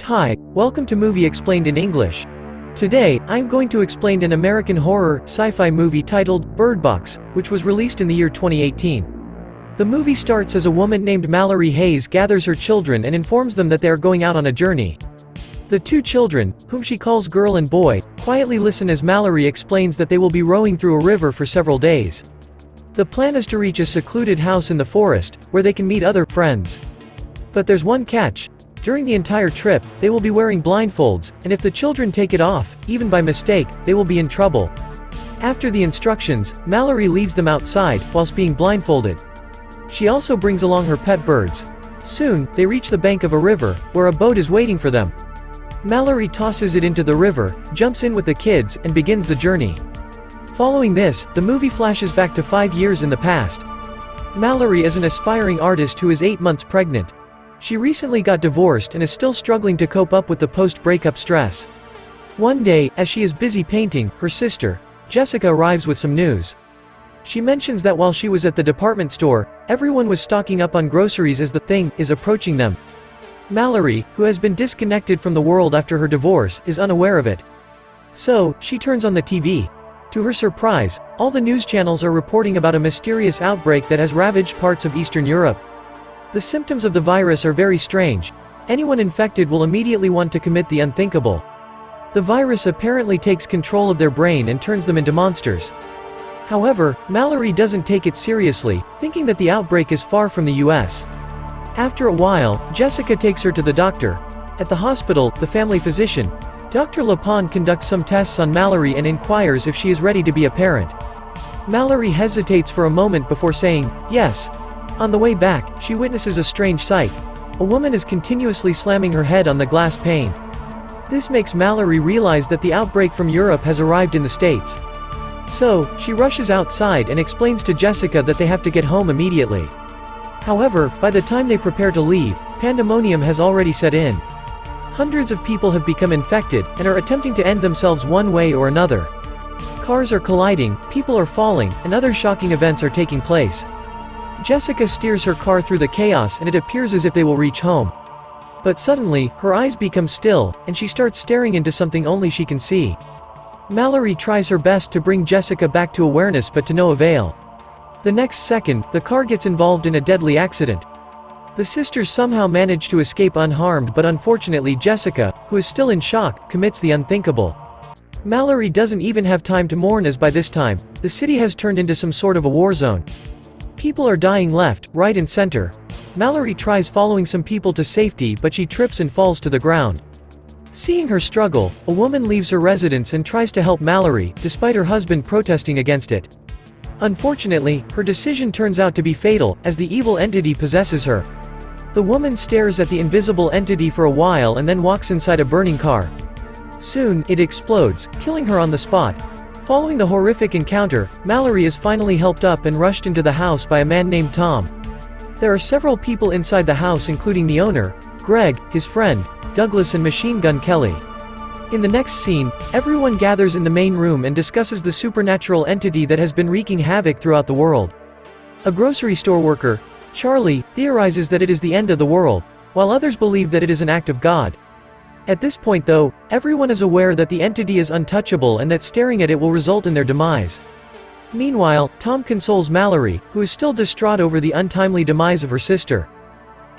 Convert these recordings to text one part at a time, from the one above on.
Hi, welcome to Movie Explained in English. Today, I'm going to explain an American horror, sci-fi movie titled, Bird Box, which was released in the year 2018. The movie starts as a woman named Mallory Hayes gathers her children and informs them that they are going out on a journey. The two children, whom she calls girl and boy, quietly listen as Mallory explains that they will be rowing through a river for several days. The plan is to reach a secluded house in the forest, where they can meet other friends. But there's one catch. During the entire trip, they will be wearing blindfolds, and if the children take it off, even by mistake, they will be in trouble. After the instructions, Mallory leads them outside, whilst being blindfolded. She also brings along her pet birds. Soon, they reach the bank of a river, where a boat is waiting for them. Mallory tosses it into the river, jumps in with the kids, and begins the journey. Following this, the movie flashes back to 5 years in the past. Mallory is an aspiring artist who is 8 months pregnant. She recently got divorced and is still struggling to cope up with the post-breakup stress. One day, as she is busy painting, her sister, Jessica, arrives with some news. She mentions that while she was at the department store, everyone was stocking up on groceries as the thing is approaching them. Mallory, who has been disconnected from the world after her divorce, is unaware of it. So, she turns on the TV. To her surprise, all the news channels are reporting about a mysterious outbreak that has ravaged parts of Eastern Europe. The symptoms of the virus are very strange. Anyone infected will immediately want to commit the unthinkable. The virus apparently takes control of their brain and turns them into monsters. However, Mallory doesn't take it seriously, thinking that the outbreak is far from the US. After a while, Jessica takes her to the doctor. At the hospital, the family physician, Dr. Lapon, conducts some tests on Mallory and inquires if she is ready to be a parent. Mallory hesitates for a moment before saying, yes. On the way back, she witnesses a strange sight. A woman is continuously slamming her head on the glass pane. This makes Mallory realize that the outbreak from Europe has arrived in the States. So, she rushes outside and explains to Jessica that they have to get home immediately. However, by the time they prepare to leave, pandemonium has already set in. Hundreds of people have become infected, and are attempting to end themselves one way or another. Cars are colliding, people are falling, and other shocking events are taking place. Jessica steers her car through the chaos and it appears as if they will reach home. But suddenly, her eyes become still, and she starts staring into something only she can see. Mallory tries her best to bring Jessica back to awareness but to no avail. The next second, the car gets involved in a deadly accident. The sisters somehow manage to escape unharmed, but unfortunately Jessica, who is still in shock, commits the unthinkable. Mallory doesn't even have time to mourn as by this time, the city has turned into some sort of a war zone. People are dying left, right and center. Mallory tries following some people to safety but she trips and falls to the ground. Seeing her struggle, a woman leaves her residence and tries to help Mallory, despite her husband protesting against it. Unfortunately, her decision turns out to be fatal, as the evil entity possesses her. The woman stares at the invisible entity for a while and then walks inside a burning car. Soon, it explodes, killing her on the spot. Following the horrific encounter, Mallory is finally helped up and rushed into the house by a man named Tom. There are several people inside the house including the owner, Greg, his friend, Douglas and Machine Gun Kelly. In the next scene, everyone gathers in the main room and discusses the supernatural entity that has been wreaking havoc throughout the world. A grocery store worker, Charlie, theorizes that it is the end of the world, while others believe that it is an act of God. At this point though, everyone is aware that the entity is untouchable and that staring at it will result in their demise. Meanwhile, Tom consoles Mallory, who is still distraught over the untimely demise of her sister.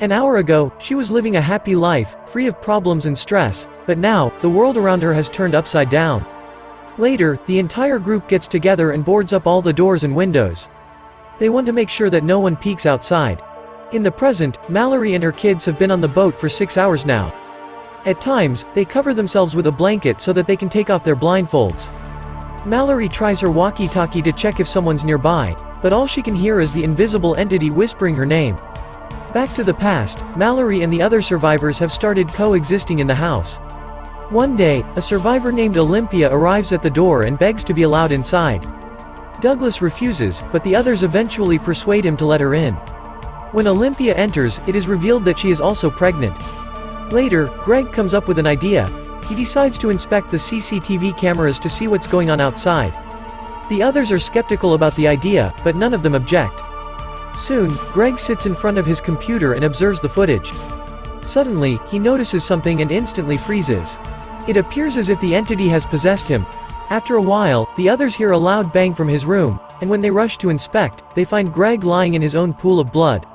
An hour ago, she was living a happy life, free of problems and stress, but now, the world around her has turned upside down. Later, the entire group gets together and boards up all the doors and windows. They want to make sure that no one peeks outside. In the present, Mallory and her kids have been on the boat for 6 hours now. At times, they cover themselves with a blanket so that they can take off their blindfolds. Mallory tries her walkie-talkie to check if someone's nearby, but all she can hear is the invisible entity whispering her name. Back to the past, Mallory and the other survivors have started coexisting in the house. One day, a survivor named Olympia arrives at the door and begs to be allowed inside. Douglas refuses, but the others eventually persuade him to let her in. When Olympia enters, it is revealed that she is also pregnant. Later, Greg comes up with an idea. He decides to inspect the CCTV cameras to see what's going on outside. The others are skeptical about the idea, but none of them object. Soon, Greg sits in front of his computer and observes the footage. Suddenly, he notices something and instantly freezes. It appears as if the entity has possessed him. After a while, the others hear a loud bang from his room, and when they rush to inspect, they find Greg lying in his own pool of blood.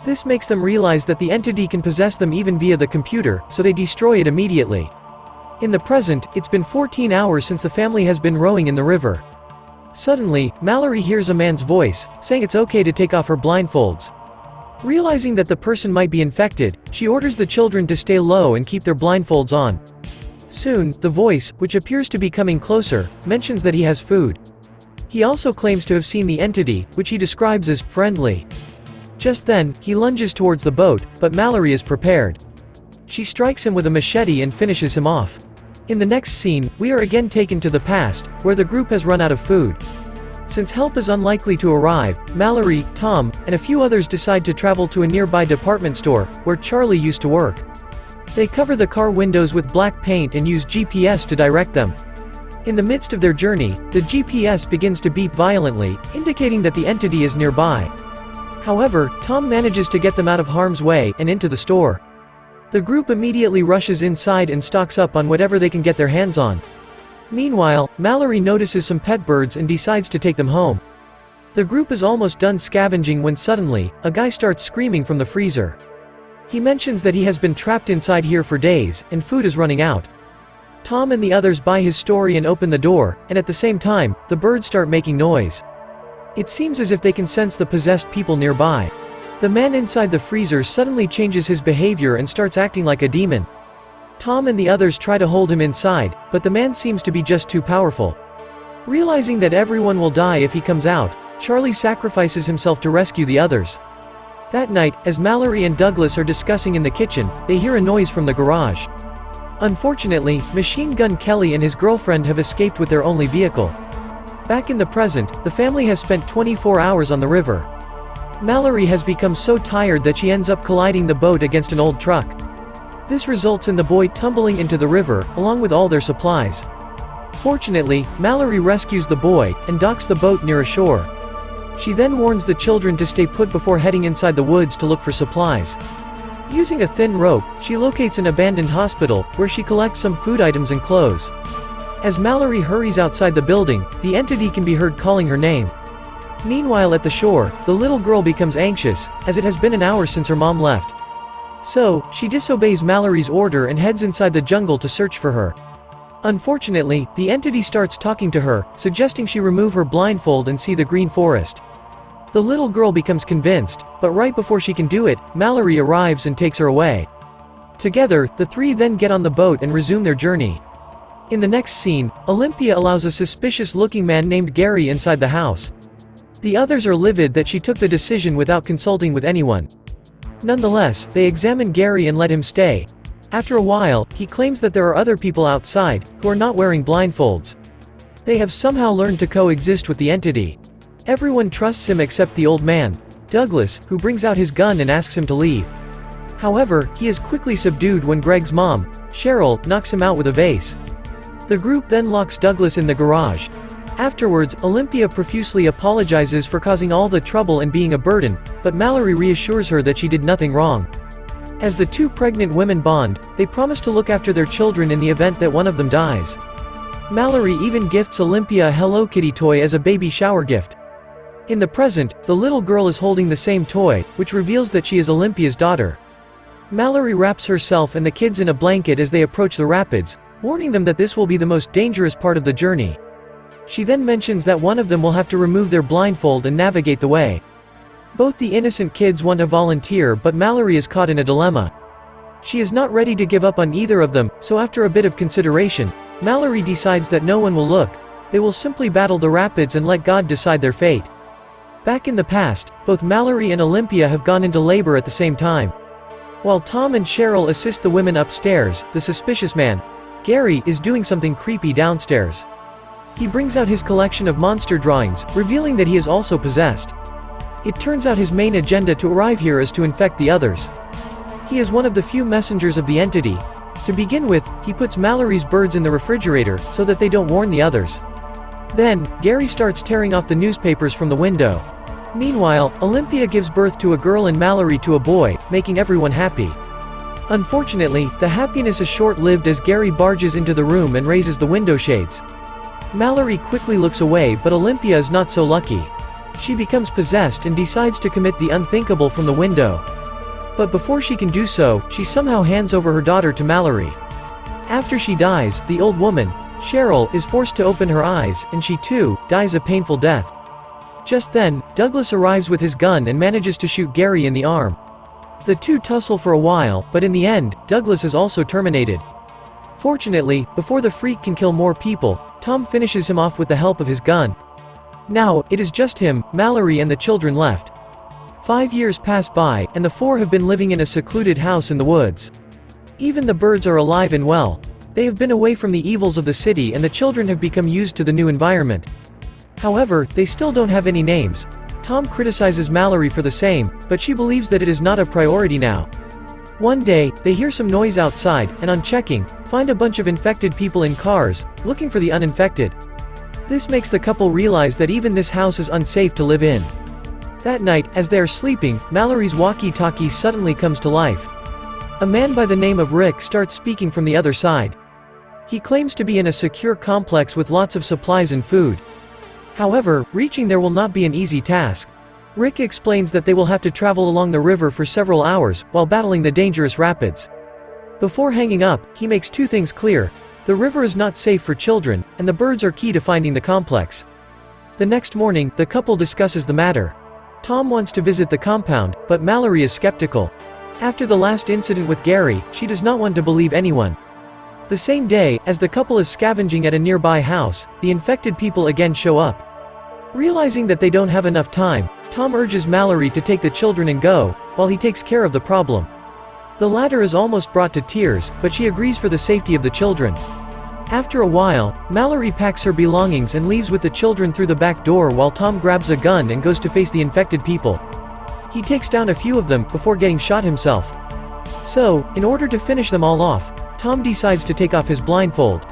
This makes them realize that the entity can possess them even via the computer, so they destroy it immediately. In the present, it's been 14 hours since the family has been rowing in the river. Suddenly, Mallory hears a man's voice, saying it's okay to take off her blindfolds. Realizing that the person might be infected, she orders the children to stay low and keep their blindfolds on. Soon, the voice, which appears to be coming closer, mentions that he has food. He also claims to have seen the entity, which he describes as friendly. Just then, he lunges towards the boat, but Mallory is prepared. She strikes him with a machete and finishes him off. In the next scene, we are again taken to the past, where the group has run out of food. Since help is unlikely to arrive, Mallory, Tom, and a few others decide to travel to a nearby department store, where Charlie used to work. They cover the car windows with black paint and use GPS to direct them. In the midst of their journey, the GPS begins to beep violently, indicating that the entity is nearby. However, Tom manages to get them out of harm's way and into the store. The group immediately rushes inside and stocks up on whatever they can get their hands on. Meanwhile, Mallory notices some pet birds and decides to take them home. The group is almost done scavenging when suddenly, a guy starts screaming from the freezer. He mentions that he has been trapped inside here for days, and food is running out. Tom and the others buy his story and open the door, and at the same time, the birds start making noise. It seems as if they can sense the possessed people nearby. The man inside the freezer suddenly changes his behavior and starts acting like a demon. Tom and the others try to hold him inside, but the man seems to be just too powerful. Realizing that everyone will die if he comes out, Charlie sacrifices himself to rescue the others. That night, as Mallory and Douglas are discussing in the kitchen, they hear a noise from the garage. Unfortunately, Machine Gun Kelly and his girlfriend have escaped with their only vehicle. Back in the present, the family has spent 24 hours on the river. Mallory has become so tired that she ends up colliding the boat against an old truck. This results in the boy tumbling into the river, along with all their supplies. Fortunately, Mallory rescues the boy, and docks the boat near a shore. She then warns the children to stay put before heading inside the woods to look for supplies. Using a thin rope, she locates an abandoned hospital, where she collects some food items and clothes. As Mallory hurries outside the building, the entity can be heard calling her name. Meanwhile at the shore, the little girl becomes anxious, as it has been an hour since her mom left. So, she disobeys Mallory's order and heads inside the jungle to search for her. Unfortunately, the entity starts talking to her, suggesting she remove her blindfold and see the green forest. The little girl becomes convinced, but right before she can do it, Mallory arrives and takes her away. Together, the three then get on the boat and resume their journey. In the next scene, Olympia allows a suspicious-looking man named Gary inside the house. The others are livid that she took the decision without consulting with anyone. Nonetheless, they examine Gary and let him stay. After a while, he claims that there are other people outside, who are not wearing blindfolds. They have somehow learned to coexist with the entity. Everyone trusts him except the old man, Douglas, who brings out his gun and asks him to leave. However, he is quickly subdued when Greg's mom, Cheryl, knocks him out with a vase. The group then locks Douglas in the garage. Afterwards, Olympia profusely apologizes for causing all the trouble and being a burden, but Mallory reassures her that she did nothing wrong. As the two pregnant women bond, they promise to look after their children in the event that one of them dies. Mallory even gifts Olympia a Hello Kitty toy as a baby shower gift. In the present, the little girl is holding the same toy, which reveals that she is Olympia's daughter. Mallory wraps herself and the kids in a blanket as they approach the rapids, warning them that this will be the most dangerous part of the journey. She then mentions that one of them will have to remove their blindfold and navigate the way. Both the innocent kids want to volunteer, but Mallory is caught in a dilemma. She is not ready to give up on either of them, so after a bit of consideration, Mallory decides that no one will look. They will simply battle the rapids and let God decide their fate. Back in the past, both Mallory and Olympia have gone into labor at the same time. While Tom and Cheryl assist the women upstairs, the suspicious man, Gary, is doing something creepy downstairs. He brings out his collection of monster drawings, revealing that he is also possessed. It turns out his main agenda to arrive here is to infect the others. He is one of the few messengers of the entity. To begin with, he puts Mallory's birds in the refrigerator, so that they don't warn the others. Then, Gary starts tearing off the newspapers from the window. Meanwhile, Olympia gives birth to a girl and Mallory to a boy, making everyone happy. Unfortunately, the happiness is short-lived as Gary barges into the room and raises the window shades. Mallory quickly looks away, but Olympia is not so lucky. She becomes possessed and decides to commit the unthinkable from the window. But before she can do so, she somehow hands over her daughter to Mallory. After she dies, the old woman, Cheryl, is forced to open her eyes, and she too dies a painful death. Just then, Douglas arrives with his gun and manages to shoot Gary in the arm. The two tussle for a while, but in the end, Douglas is also terminated. Fortunately, before the freak can kill more people, Tom finishes him off with the help of his gun. Now, it is just him, Mallory and the children left. 5 years pass by, and the four have been living in a secluded house in the woods. Even the birds are alive and well. They have been away from the evils of the city and the children have become used to the new environment. However, they still don't have any names. Tom criticizes Mallory for the same, but she believes that it is not a priority now. One day, they hear some noise outside, and on checking, find a bunch of infected people in cars, looking for the uninfected. This makes the couple realize that even this house is unsafe to live in. That night, as they are sleeping, Mallory's walkie-talkie suddenly comes to life. A man by the name of Rick starts speaking from the other side. He claims to be in a secure complex with lots of supplies and food. However, reaching there will not be an easy task. Rick explains that they will have to travel along the river for several hours, while battling the dangerous rapids. Before hanging up, he makes two things clear. The river is not safe for children, and the birds are key to finding the complex. The next morning, the couple discusses the matter. Tom wants to visit the compound, but Mallory is skeptical. After the last incident with Gary, she does not want to believe anyone. The same day, as the couple is scavenging at a nearby house, the infected people again show up. Realizing that they don't have enough time, Tom urges Mallory to take the children and go, while he takes care of the problem. The latter is almost brought to tears, but she agrees for the safety of the children. After a while, Mallory packs her belongings and leaves with the children through the back door while Tom grabs a gun and goes to face the infected people. He takes down a few of them, before getting shot himself. So, in order to finish them all off, Tom decides to take off his blindfold.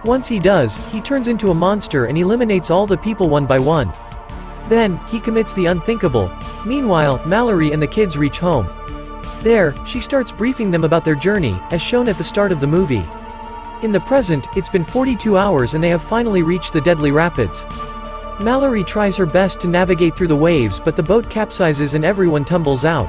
Once he does, he turns into a monster and eliminates all the people one by one. Then, he commits the unthinkable. Meanwhile, Mallory and the kids reach home. There, she starts briefing them about their journey, as shown at the start of the movie. In the present, it's been 42 hours and they have finally reached the deadly rapids. Mallory tries her best to navigate through the waves, but the boat capsizes and everyone tumbles out.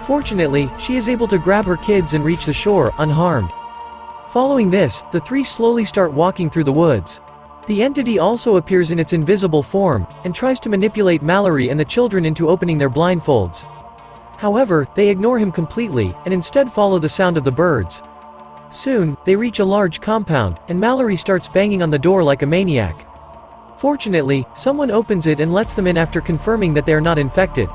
Fortunately, she is able to grab her kids and reach the shore, unharmed. Following this, the three slowly start walking through the woods. The entity also appears in its invisible form, and tries to manipulate Mallory and the children into opening their blindfolds. However, they ignore him completely, and instead follow the sound of the birds. Soon, they reach a large compound, and Mallory starts banging on the door like a maniac. Fortunately, someone opens it and lets them in after confirming that they are not infected.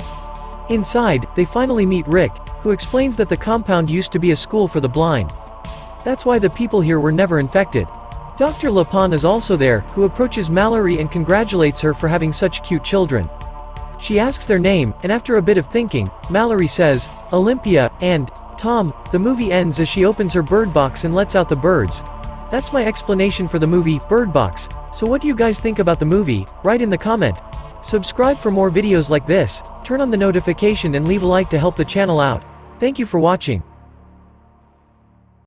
Inside, they finally meet Rick, who explains that the compound used to be a school for the blind. That's why the people here were never infected. Dr. Lapon is also there, who approaches Mallory and congratulates her for having such cute children. She asks their name, and after a bit of thinking, Mallory says, Olympia, and Tom. The movie ends as she opens her bird box and lets out the birds. That's my explanation for the movie, Bird Box. So what do you guys think about the movie? Write in the comment. Subscribe for more videos like this, turn on the notification and leave a like to help the channel out. Thank you for watching.